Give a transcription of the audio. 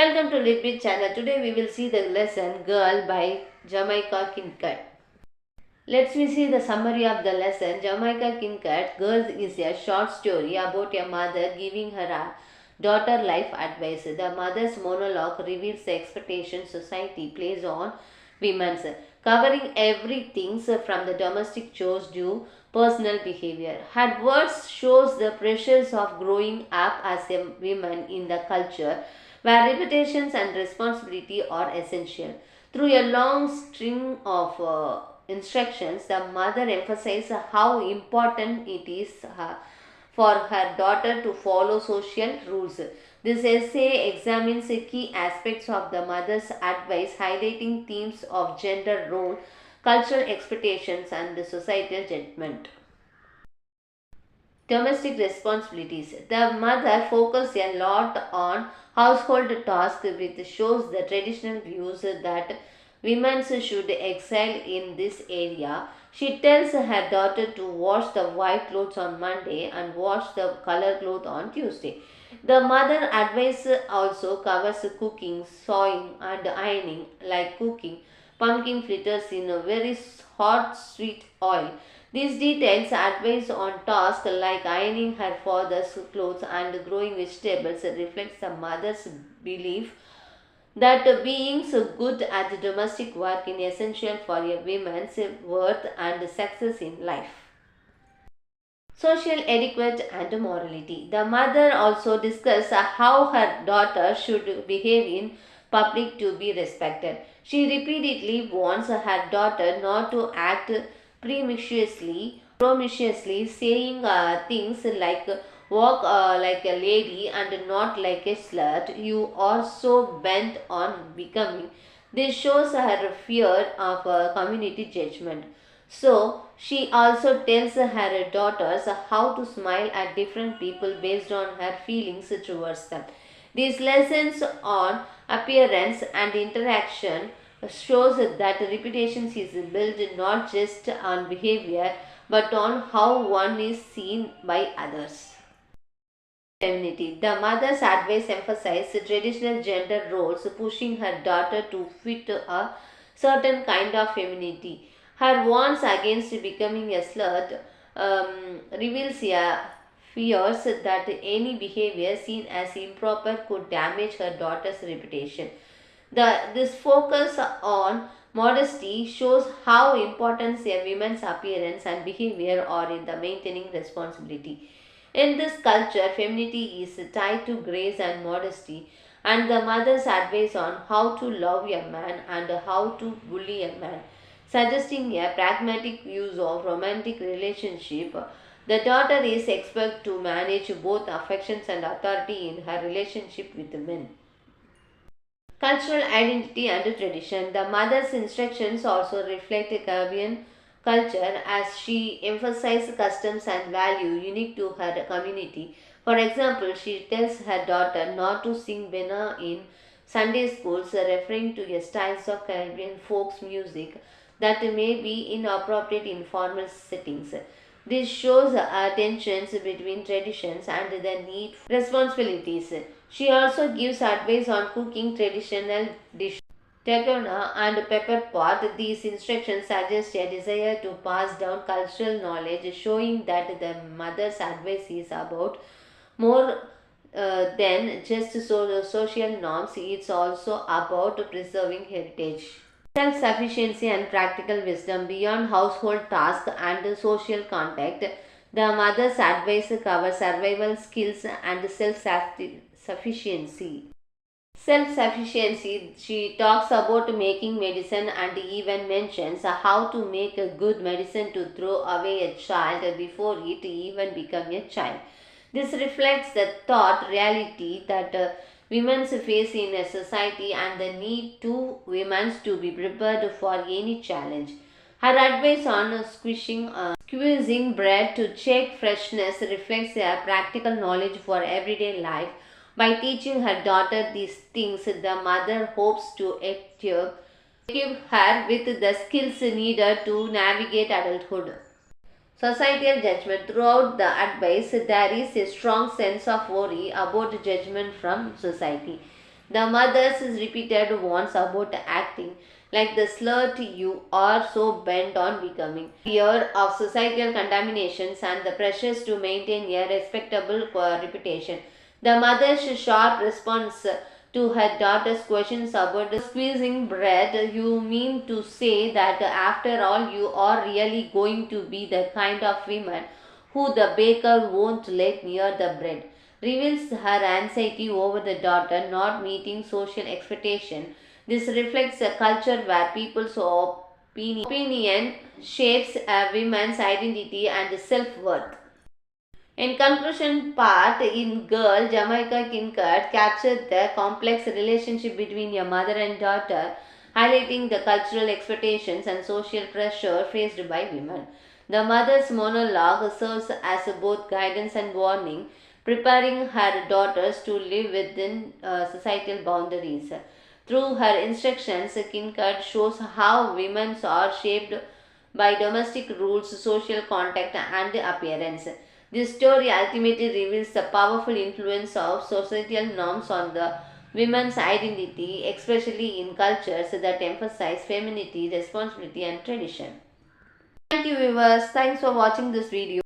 Welcome to Litbit channel. Today we will see the lesson Girl by Jamaica Kincaid. Let's see the summary of the lesson. Jamaica Kincaid Girls is a short story about a mother giving her daughter life advice. The mother's monologue reveals the expectations society places on women's, covering everything from the domestic chores to personal behavior. Her words shows the pressures of growing up as a woman in the culture where reputations and responsibility are essential. Through a long string of instructions, the mother emphasizes how important it is for her daughter to follow social rules. This essay examines the key aspects of the mother's advice, highlighting themes of gender role, cultural expectations, and societal judgment. Domestic responsibilities. The mother focuses a lot on household tasks, which shows the traditional views that women should excel in this area. She tells her daughter to wash the white clothes on Monday and wash the color cloth on Tuesday. The mother advice also covers cooking, sewing, and ironing, like cooking pumpkin fritters in a very hot sweet oil. These details advice on tasks like ironing her father's clothes and growing vegetables reflects the mother's belief that being so good at domestic work is essential for a woman's worth and success in life. Social etiquette and morality. The mother also discusses how her daughter should behave in public to be respected. She repeatedly warns her daughter not to act promiscuously saying things like walk like a lady and not like a slut. You are so bent on becoming. This shows her fear of community judgment. So, she also tells her daughters how to smile at different people based on her feelings towards them. These lessons on appearance and interaction shows that reputation is built not just on behavior but on how one is seen by others. Femininity. The mother's advice emphasizes traditional gender roles, pushing her daughter to fit a certain kind of femininity. Her warns against becoming a slut reveals a fears that any behavior seen as improper could damage her daughter's reputation. This focus on modesty shows how important a woman's appearance and behavior are in the maintaining responsibility. In this culture, femininity is tied to grace and modesty, and the mother's advice on how to love a man and how to bully a man, suggesting a pragmatic use of romantic relationship. The daughter is expected to manage both affections and authority in her relationship with men. Cultural identity and tradition. The mother's instructions also reflect a Caribbean culture as she emphasizes customs and value unique to her community. For example, she tells her daughter not to sing Bena in Sunday schools, referring to a styles of Caribbean folk music that may be inappropriate in formal settings. This shows tensions between traditions and the need for responsibilities. She also gives advice on cooking traditional dishes. Tegona and pepper pot. These instructions suggest a desire to pass down cultural knowledge, showing that the mother's advice is about more than just social norms. It's also about preserving heritage. Self sufficiency and practical wisdom beyond household tasks and social contact. The mother's advice covers survival skills and self sufficiency. Self sufficiency, she talks about making medicine and even mentions how to make a good medicine to throw away a child before it even become a child. This reflects the thought reality that women face in a society and the need to women to be prepared for any challenge. Her advice on squeezing bread to check freshness reflects a practical knowledge for everyday life. By teaching her daughter these things, the mother hopes to equip her with the skills needed to navigate adulthood. Societal judgment. Throughout the advice, there is a strong sense of worry about judgment from society. The mother's repeated warns about acting like the slut you are so bent on becoming. Fear of societal contaminations and the pressures to maintain a respectable reputation. The mother's sharp response to her daughter's questions about squeezing bread, you mean to say that after all you are really going to be the kind of woman who the baker won't let near the bread, reveals her anxiety over the daughter not meeting social expectation. This reflects a culture where people's opinion shapes a woman's identity and self-worth. In conclusion part, in Girl, Jamaica Kincaid captured the complex relationship between a mother and daughter, highlighting the cultural expectations and social pressure faced by women. The mother's monologue serves as both guidance and warning, preparing her daughters to live within societal boundaries. Through her instructions, Kincaid shows how women are shaped by domestic rules, social contact, and appearance. This story ultimately reveals the powerful influence of societal norms on the women's identity, especially in cultures that emphasize femininity, responsibility, and tradition. Thank you, viewers. Thanks for watching this video.